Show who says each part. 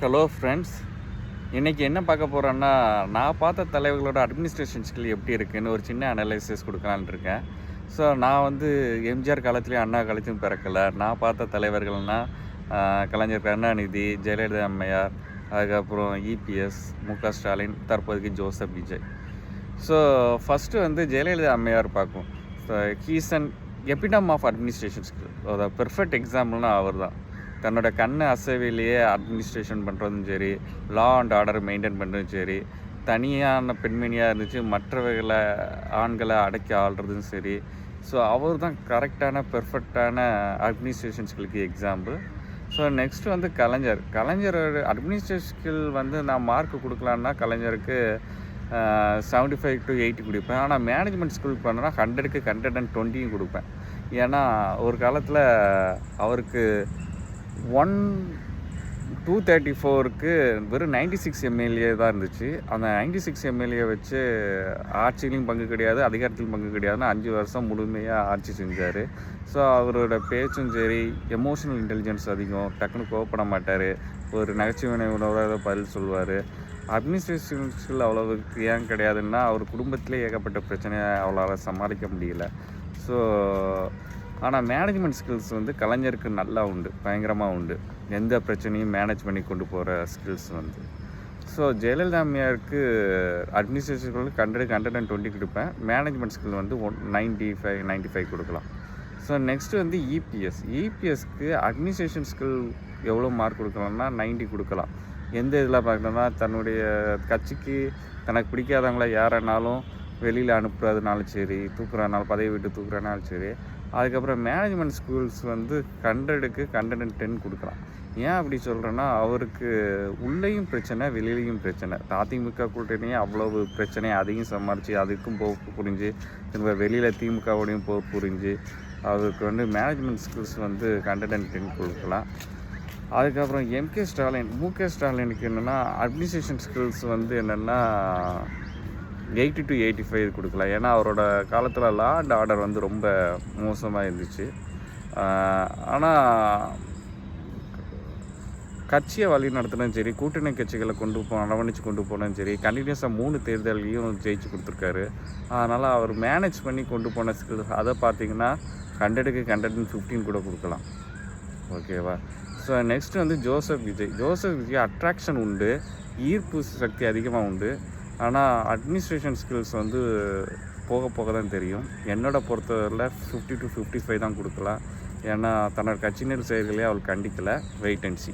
Speaker 1: Hello friends, இன்றைக்கி என்ன பார்க்க போகிறோன்னா, நான் பார்த்த தலைவர்களோட அட்மினிஸ்ட்ரேஷன் ஸ்கில் எப்படி இருக்குதுன்னு ஒரு சின்ன அனலைசிஸ் கொடுக்கலான்னு இருக்கேன். ஸோ நான் வந்து எம்ஜிஆர் காலத்துலேயும் அண்ணா காலத்துலையும் பிறக்கலை. நான் பார்த்த தலைவர்கள்னால் கலைஞர் கருணாநிதி, ஜெயலலிதா அம்மையார், அதுக்கப்புறம் இபிஎஸ், முக ஸ்டாலின், தற்போதைக்கு ஜோசப் விஜய். ஸோ ஃபஸ்ட்டு வந்து ஜெயலலிதா அம்மையார் பார்க்கும். So he's an epitome of administration skill. ஒரு பெர்ஃபெக்ட் எக்ஸாம்பிள்னால் அவர் தான். தன்னோட கண்ணை அசைவிலேயே அட்மினிஸ்ட்ரேஷன் பண்ணுறதும் சரி, லா அண்ட் ஆர்டர் மெயின்டைன் பண்ணுறதும் சரி, தனியான பெண்மணியாக இருந்துச்சு மற்றவர்களை ஆண்களை அடக்கி ஆள்றதும் சரி. ஸோ அவர் தான் கரெக்டான பெர்ஃபெக்டான அட்மினிஸ்ட்ரேஷன் ஸ்கில்லுக்கு எக்ஸாம்பிள். ஸோ நெக்ஸ்ட்டு வந்து கலைஞரோட அட்மினிஸ்ட்ரேஷன் ஸ்கில் வந்து நான் மார்க் கொடுக்கலான்னா கலைஞருக்கு 75 to 80 கொடுப்பேன். ஆனால் மேனேஜ்மெண்ட் ஸ்கில் பண்ணனா 100க்கு 120 கொடுப்பேன். ஏன்னா ஒரு காலத்தில் அவருக்கு 234க்கு வெறும் 96 எம்எல்ஏ தான் இருந்துச்சு. அந்த 96 எம்எல்ஏ வச்சு ஆட்சியிலையும் பங்கு கிடையாது, அதிகாரத்திலும் பங்கு கிடையாதுன்னு 5 வருஷம் முழுமையாக ஆட்சி செஞ்சார். ஸோ அவரோட பேச்சும் சரி, எமோஷனல் இன்டெலிஜென்ஸ் அதிகம், டக்குன்னு கோவப்பட மாட்டார், ஒரு நகைச்சுவை உணர்வாக பதில் சொல்லுவார். அட்மினிஸ்ட்ரேஷன் ஸ்கில் அவ்வளோவுக்கு ஏன் கிடையாதுன்னா, அவர் குடும்பத்திலே ஏகப்பட்ட பிரச்சனையை அவளால் சமாளிக்க முடியல. ஸோ ஆனால் மேனேஜ்மெண்ட் ஸ்கில்ஸ் வந்து கலைஞருக்கு நல்லா உண்டு, பயங்கரமாக உண்டு. எந்த பிரச்சனையும் மேனேஜ் பண்ணி கொண்டு போகிற ஸ்கில்ஸ் வந்து. ஸோ ஜெயலலிதா அம்மையாருக்கு அட்மினிஸ்ட்ரேஷன் ஸ்கில் 100க்கு 120 கொடுப்பேன். மேனேஜ்மெண்ட் ஸ்கில் வந்து 95 கொடுக்கலாம். ஸோ நெக்ஸ்ட்டு வந்து இபிஎஸ்க்கு அட்மினிஸ்ட்ரேஷன் ஸ்கில் எவ்வளோ மார்க் கொடுக்கலாம்னா 90 கொடுக்கலாம். எந்த இதில் பார்க்கணுன்னா, தன்னுடைய கட்சிக்கு தனக்கு பிடிக்காதவங்கள யாரனாலும் வெளியில் அனுப்புறதுனாலும் சரி, தூக்குறதுனாலும் பதவி விட்டு தூக்குறதுனாலும் சரி. அதுக்கப்புறம் மேனேஜ்மெண்ட் ஸ்கில்ஸ் வந்து 100க்கு 110 கொடுக்கலாம். ஏன் அப்படி சொல்கிறேன்னா, அவருக்கு உள்ளேயும் பிரச்சனை, வெளியிலையும் பிரச்சனை. அதிமுக கூட்டணியே அவ்வளவு பிரச்சனை, அதையும் சமாளித்து அதுக்கும் போக புரிஞ்சு, திரும்ப வெளியில் திமுகவோடையும் போக புரிஞ்சு, அவருக்கு வந்து மேனேஜ்மெண்ட் ஸ்கில்ஸ் வந்து 110 கொடுக்கலாம். அதுக்கப்புறம் முக ஸ்டாலினுக்கு என்னென்னா அட்மினிஸ்ட்ரேஷன் ஸ்கில்ஸ் வந்து என்னென்னா 80 to 85 கொடுக்கலாம். ஏன்னா அவரோட காலத்தில் லா அண்ட் ஆர்டர் வந்து ரொம்ப மோசமாக இருந்துச்சு. ஆனால் கட்சியை வழி நடத்தினும் சரி, கூட்டணி கட்சிகளை அரவணைச்சு கொண்டு போனதும் சரி, கண்டினியூஸாக 3 தேர்தலையும் ஜெயிச்சு கொடுத்துருக்காரு. அதனால் அவர் மேனேஜ் பண்ணி கொண்டு போன ஸ்கில்ஸ் அதை பார்த்திங்கன்னா 100க்கு 115 கூட கொடுக்கலாம். ஓகேவா? ஸோ நெக்ஸ்ட்டு வந்து ஜோசப் விஜய் அட்ராக்ஷன் உண்டு, ஈர்ப்பு சக்தி அதிகமாக உண்டு. ஆனால் அட்மினிஸ்ட்ரேஷன் ஸ்கில்ஸ் வந்து போக போக தான் தெரியும். என்னோட பொறுத்தவரையில் 50 to 55 தான் கொடுக்கலாம். ஏன்னா தன்னோட கட்சியினர் செயல்களே அவள் கண்டிக்கலை. Wait and C.